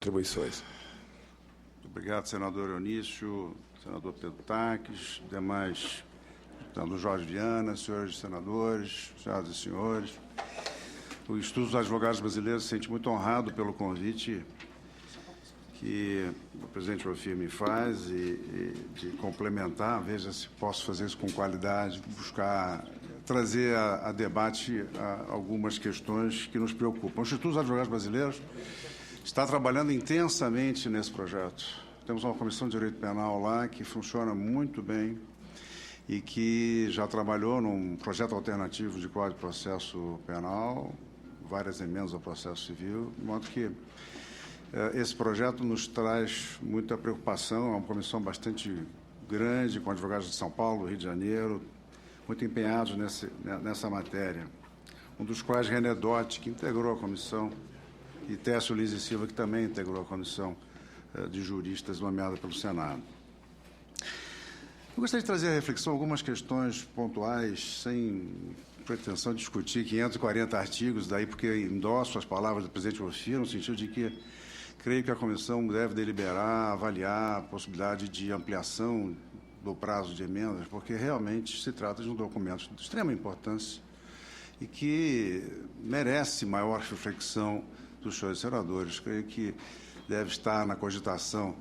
Atribuições. Obrigado, senador Eunício, senador Pedro Taques, demais, senador Jorge Viana, senhores senadores, senhoras e senhores. O Instituto dos Advogados Brasileiros se sente muito honrado pelo convite que o presidente Ofir me faz e de complementar, veja se posso fazer isso com qualidade, buscar trazer a debate algumas questões que nos preocupam. O Instituto dos Advogados Brasileiros está trabalhando intensamente nesse projeto. Temos uma comissão de direito penal lá que funciona muito bem e que já trabalhou num projeto alternativo de Código de Processo Penal, várias emendas ao processo civil, de modo que esse projeto nos traz muita preocupação. É uma comissão bastante grande, com advogados de São Paulo, Rio de Janeiro, muito empenhados nessa matéria. Um dos quais, René Dotti, que integrou a comissão, e Técio Liz e Silva, que também integrou a comissão de juristas nomeada pelo Senado. Eu gostaria de trazer à reflexão algumas questões pontuais, sem pretensão de discutir 540 artigos, daí porque endosso as palavras do presidente Ofir, no sentido de que creio que a comissão deve deliberar, avaliar a possibilidade de ampliação do prazo de emendas, porque realmente se trata de um documento de extrema importância e que merece maior reflexão dos senhores senadores. Creio que deve estar na cogitação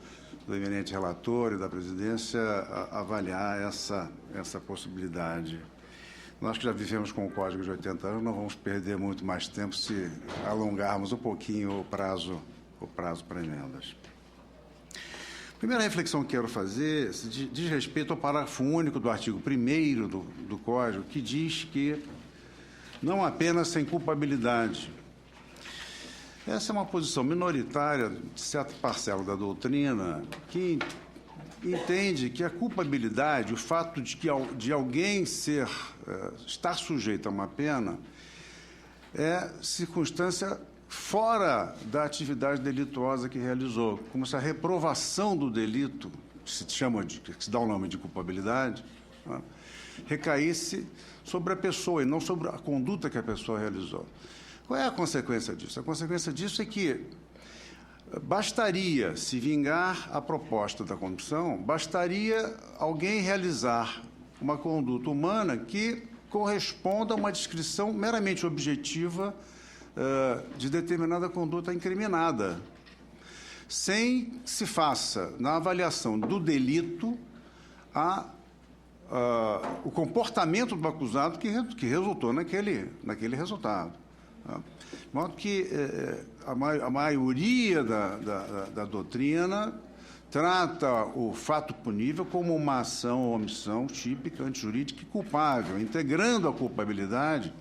do eminente relator e da presidência avaliar essa possibilidade. Nós que já vivemos com o Código de 80 anos, não vamos perder muito mais tempo se alongarmos um pouquinho o prazo para emendas. A primeira reflexão que quero fazer diz respeito ao parágrafo único do artigo 1º do Código, que diz que não apenas sem culpabilidade. Essa é uma posição minoritária de certa parcela da doutrina que entende que a culpabilidade, o fato de alguém estar sujeito a uma pena, é circunstância fora da atividade delituosa que realizou, como se a reprovação do delito, que se dá o nome de culpabilidade, né, recaísse sobre a pessoa e não sobre a conduta que a pessoa realizou. Qual é a consequência disso? A consequência disso é que bastaria se vingar a proposta da corrupção, bastaria alguém realizar uma conduta humana que corresponda a uma descrição meramente objetiva de determinada conduta incriminada, sem se faça, na avaliação do delito, o comportamento do acusado que resultou naquele resultado. De modo que a maioria da doutrina trata o fato punível como uma ação ou omissão típica, antijurídica e culpável, integrando a culpabilidade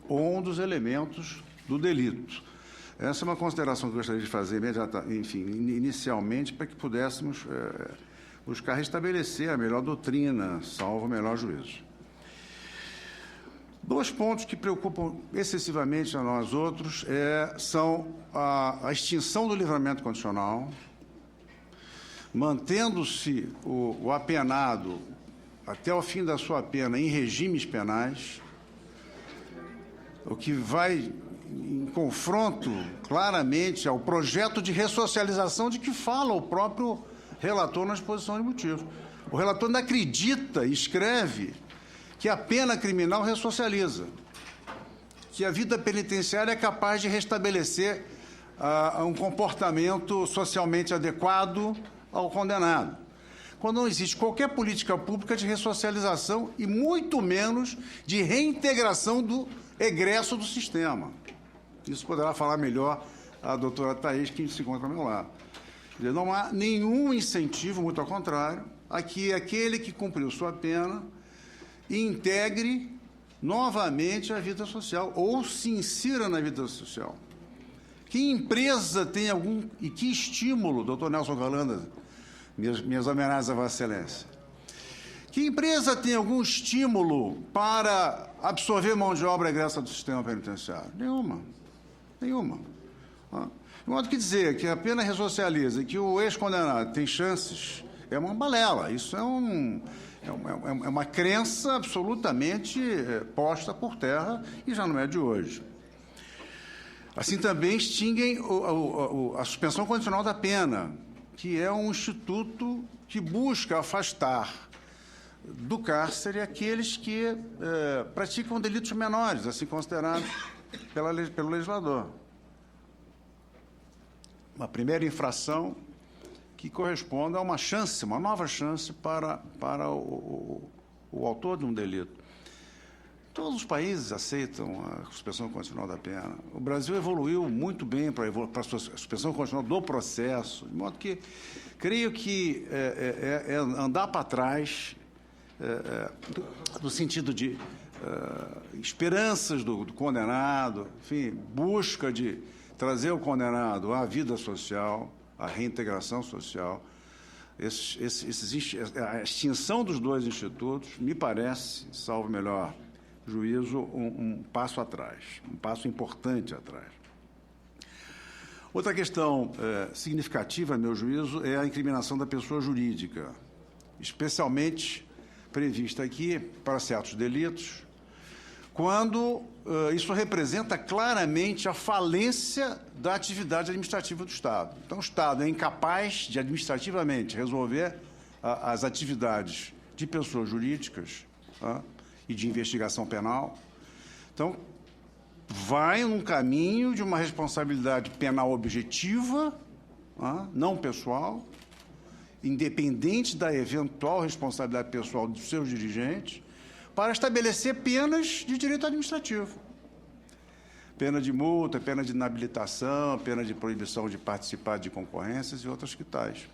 um dos elementos do delito. Essa é uma consideração que eu gostaria de fazer inicialmente, para que pudéssemos buscar restabelecer a melhor doutrina, salvo o melhor juízo. Dois pontos que preocupam excessivamente a nós outros são a extinção do livramento condicional, mantendo-se o apenado até o fim da sua pena em regimes penais, o que vai em confronto claramente ao projeto de ressocialização de que fala o próprio relator na exposição de motivos. O relator ainda acredita e escreve que a pena criminal ressocializa, que a vida penitenciária é capaz de restabelecer um comportamento socialmente adequado ao condenado, quando não existe qualquer política pública de ressocialização e muito menos de reintegração do egresso do sistema. Isso poderá falar melhor a doutora Thaís, que se encontra ao meu lado. Não há nenhum incentivo, muito ao contrário, a que aquele que cumpriu sua pena integre novamente a vida social ou se insira na vida social. Que empresa tem e que estímulo, doutor Nelson Galanda, minhas homenagens a Vossa Excelência, que empresa tem algum estímulo para absorver mão de obra egressa do sistema penitenciário? Nenhuma. De modo que dizer que a pena ressocializa e que o ex-condenado tem chances é uma balela. Isso é uma crença absolutamente posta por terra e já não é de hoje. Assim também extinguem a suspensão condicional da pena, que é um instituto que busca afastar do cárcere aqueles que praticam delitos menores, assim considerados pelo legislador. Uma primeira infração que corresponde a uma chance, uma nova chance para o autor de um delito. Todos os países aceitam a suspensão condicional da pena. O Brasil evoluiu muito bem para a suspensão condicional do processo, de modo que creio que é andar para trás no sentido de esperanças do condenado, enfim, busca de trazer o condenado à vida social, à reintegração social. A extinção dos dois institutos me parece, salvo melhor juízo, um passo atrás, um passo importante atrás. Outra questão significativa, a meu juízo, é a incriminação da pessoa jurídica, especialmente prevista aqui para certos delitos, quando isso representa claramente a falência da atividade administrativa do Estado. Então, o Estado é incapaz de administrativamente resolver as atividades de pessoas jurídicas e de investigação penal. Então, vai num caminho de uma responsabilidade penal objetiva, não pessoal, independente da eventual responsabilidade pessoal dos seus dirigentes, para estabelecer penas de direito administrativo. Pena de multa, pena de inabilitação, pena de proibição de participar de concorrências e outras que tais.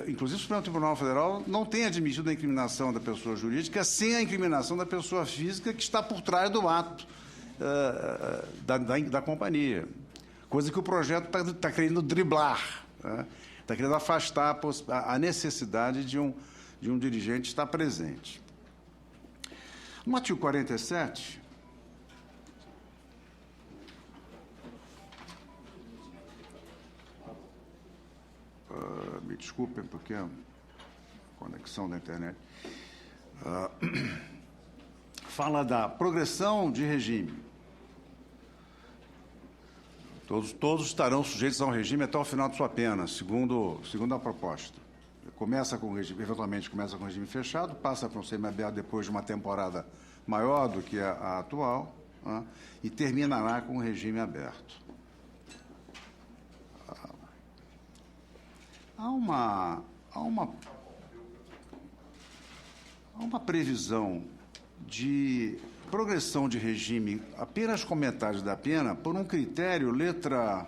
Inclusive, o Supremo Tribunal Federal não tem admitido a incriminação da pessoa jurídica sem a incriminação da pessoa física que está por trás do ato da companhia. Coisa que o projeto está querendo driblar, está querendo afastar a necessidade de um dirigente estar presente. No artigo 47, me desculpem, porque a conexão da internet, fala da progressão de regime. Todos estarão sujeitos a um regime até o final de sua pena, segundo a proposta. Eventualmente começa com regime fechado, passa para um semiaberto depois de uma temporada maior do que a atual, e terminará com um regime aberto. Há uma previsão de progressão de regime apenas com metade da pena por um critério, letra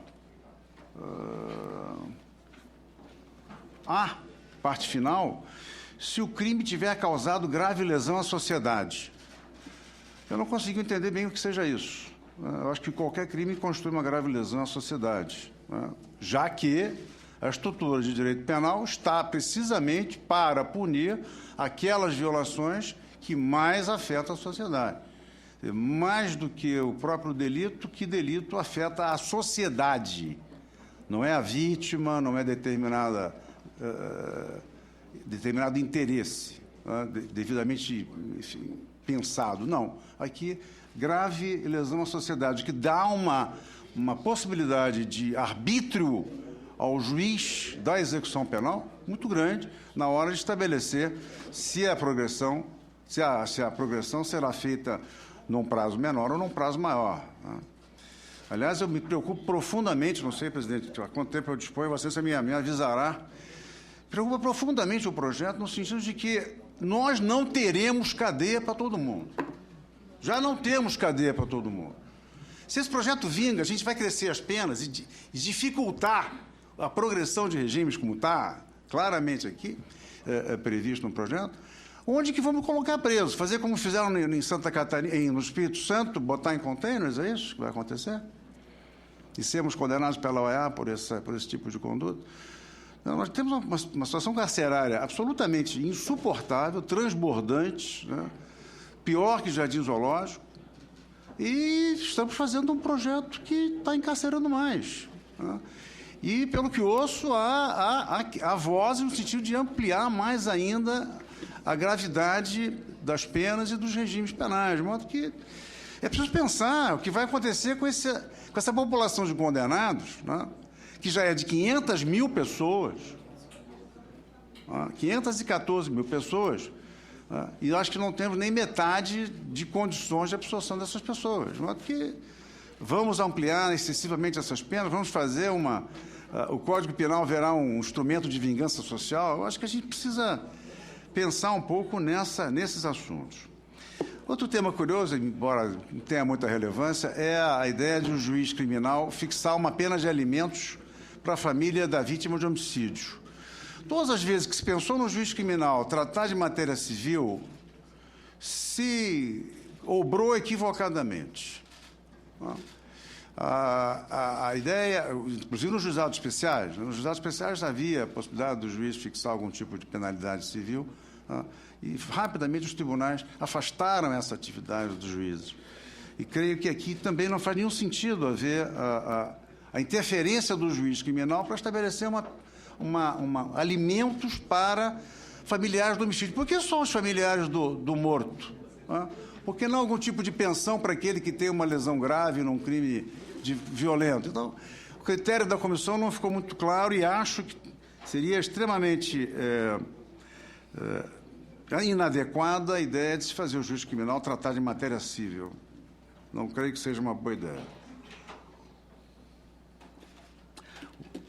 A, parte final, se o crime tiver causado grave lesão à sociedade. Eu não consigo entender bem o que seja isso. Eu acho que qualquer crime constitui uma grave lesão à sociedade, já que a estrutura de direito penal está precisamente para punir aquelas violações que mais afetam a sociedade. Mais do que o próprio delito, que delito afeta a sociedade. Não é a vítima, não é determinado interesse, devidamente pensado. Não. Aqui, grave lesão à sociedade, que dá uma possibilidade de arbítrio ao juiz da execução penal muito grande na hora de estabelecer se a progressão será feita num prazo menor ou num prazo maior. Aliás, eu me preocupo profundamente, não sei, presidente, há quanto tempo eu disponho, você me avisará, preocupa profundamente o projeto no sentido de que nós não teremos cadeia para todo mundo. Já não temos cadeia para todo mundo. Se esse projeto vinga, a gente vai crescer as penas e dificultar a progressão de regimes, como está claramente aqui previsto no projeto. Onde que vamos colocar presos? Fazer como fizeram em Santa Catarina, no Espírito Santo, botar em containers, é isso que vai acontecer? E sermos condenados pela OEA por esse tipo de conduta? Não, nós temos uma situação carcerária absolutamente insuportável, transbordante, pior que jardim zoológico, e estamos fazendo um projeto que está encarcerando mais. E, pelo que ouço, há vozes no sentido de ampliar mais ainda a gravidade das penas e dos regimes penais, de modo que É preciso pensar o que vai acontecer com essa população de condenados, né, que já é de 500 mil pessoas, 514 mil pessoas, e eu acho que não temos nem metade de condições de absorção dessas pessoas. Porque vamos ampliar excessivamente essas penas, vamos fazer o Código Penal verá um instrumento de vingança social. Eu acho que a gente precisa pensar um pouco nesses assuntos. Outro tema curioso, embora não tenha muita relevância, é a ideia de um juiz criminal fixar uma pena de alimentos para a família da vítima de homicídio. Todas as vezes que se pensou no juiz criminal tratar de matéria civil, se obrou equivocadamente. A ideia, inclusive nos juizados especiais havia a possibilidade do juiz fixar algum tipo de penalidade civil, e rapidamente os tribunais afastaram essa atividade dos juízes. E creio que aqui também não faz nenhum sentido haver a interferência do juiz criminal para estabelecer alimentos para familiares do homicídio. Por que só os familiares do morto? Por que não algum tipo de pensão para aquele que tem uma lesão grave num crime violento? Então, o critério da comissão não ficou muito claro e acho que seria extremamente inadequada a ideia de se fazer o juiz criminal tratar de matéria civil. Não creio que seja uma boa ideia.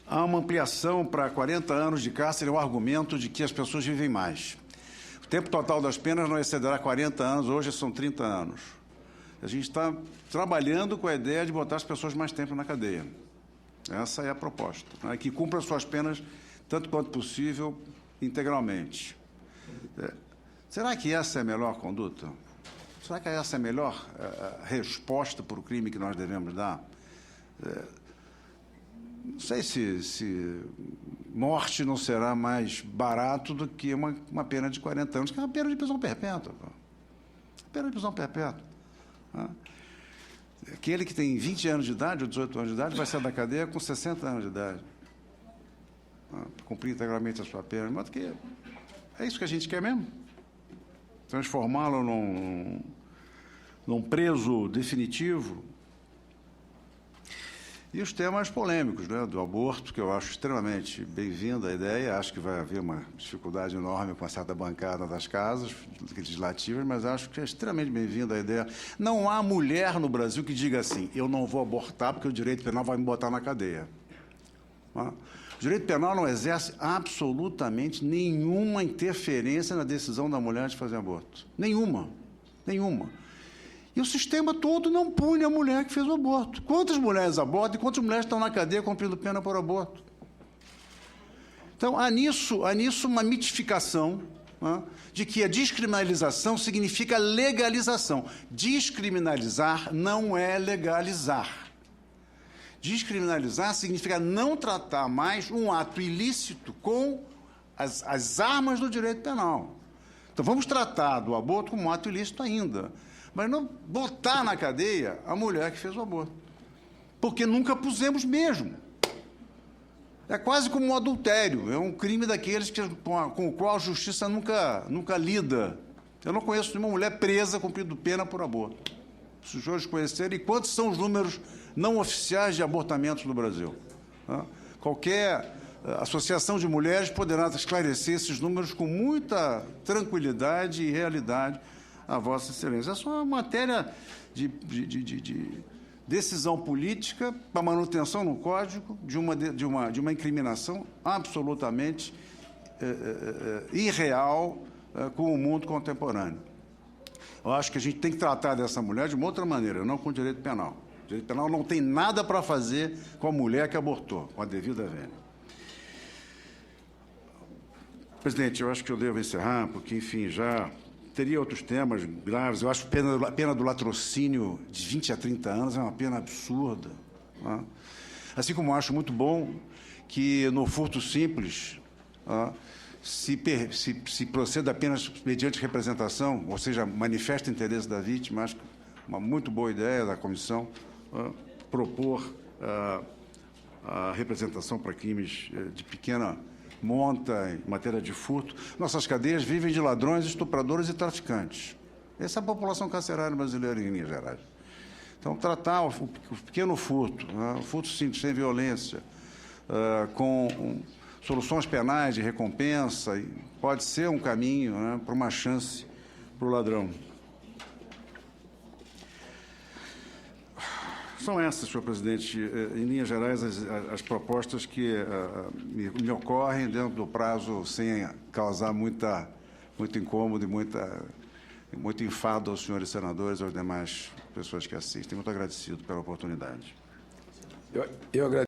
Há uma ampliação para 40 anos de cárcere, o argumento de que as pessoas vivem mais. O tempo total das penas não excederá 40 anos, hoje são 30 anos. A gente está trabalhando com a ideia de botar as pessoas mais tempo na cadeia. Essa é a proposta, né? Que cumpram suas penas tanto quanto possível, integralmente. Será que essa é a melhor conduta? Será que essa é a melhor resposta para o crime que nós devemos dar? Não sei se morte não será mais barato do que uma pena de 40 anos, que é uma pena de prisão perpétua. Pena de prisão perpétua. Aquele que tem 20 anos de idade ou 18 anos de idade vai sair da cadeia com 60 anos de idade. Cumprir integralmente a sua pena. Mas que é isso que a gente quer mesmo? Transformá-lo num preso definitivo. E os temas polêmicos, né, do aborto, que eu acho extremamente bem-vinda a ideia. Acho que vai haver uma dificuldade enorme com a certa bancada das casas legislativas, mas acho que é extremamente bem-vinda a ideia. Não há mulher no Brasil que diga assim: eu não vou abortar porque o direito penal vai me botar na cadeia. O direito penal não exerce absolutamente nenhuma interferência na decisão da mulher de fazer aborto. Nenhuma. E o sistema todo não pune a mulher que fez o aborto. Quantas mulheres abortam e quantas mulheres estão na cadeia cumprindo pena por aborto? Então, há nisso uma mitificação, né, de que a descriminalização significa legalização. Descriminalizar não é legalizar. Descriminalizar significa não tratar mais um ato ilícito com as armas do direito penal. Então, vamos tratar do aborto como um ato ilícito ainda, mas não botar na cadeia a mulher que fez o aborto. Porque nunca pusemos mesmo. É quase como um adultério, é um crime daqueles com o qual a justiça nunca lida. Eu não conheço nenhuma mulher presa cumprindo pena por aborto. Se os senhores conhecerem, quantos são os números não oficiais de abortamentos no Brasil? Qualquer associação de mulheres poderá esclarecer esses números com muita tranquilidade e realidade a Vossa Excelência. É só uma matéria de decisão política para manutenção no Código de uma incriminação absolutamente irreal com o mundo contemporâneo. Eu acho que a gente tem que tratar dessa mulher de uma outra maneira, não com o direito penal. O direito penal não tem nada para fazer com a mulher que abortou, com a devida vênia. Presidente, eu acho que eu devo encerrar, porque, enfim, já teria outros temas graves. Eu acho que a pena do latrocínio de 20 a 30 anos é uma pena absurda. Né? Assim como acho muito bom que no furto simples se proceda apenas mediante representação, ou seja, manifesta interesse da vítima. Acho que uma muito boa ideia da comissão propor a representação para crimes de pequena monta em matéria de furto. Nossas cadeias vivem de ladrões, estupradores e traficantes. Essa é a população carcerária brasileira, em linhas gerais. Então, tratar o pequeno furto, né, o furto sem violência, com soluções penais de recompensa, pode ser um caminho, né, para uma chance para o ladrão. São essas, senhor presidente, em linhas gerais, as propostas que me ocorrem dentro do prazo, sem causar muito incômodo e muito enfado aos senhores senadores e às demais pessoas que assistem. Muito agradecido pela oportunidade. Eu agradeço.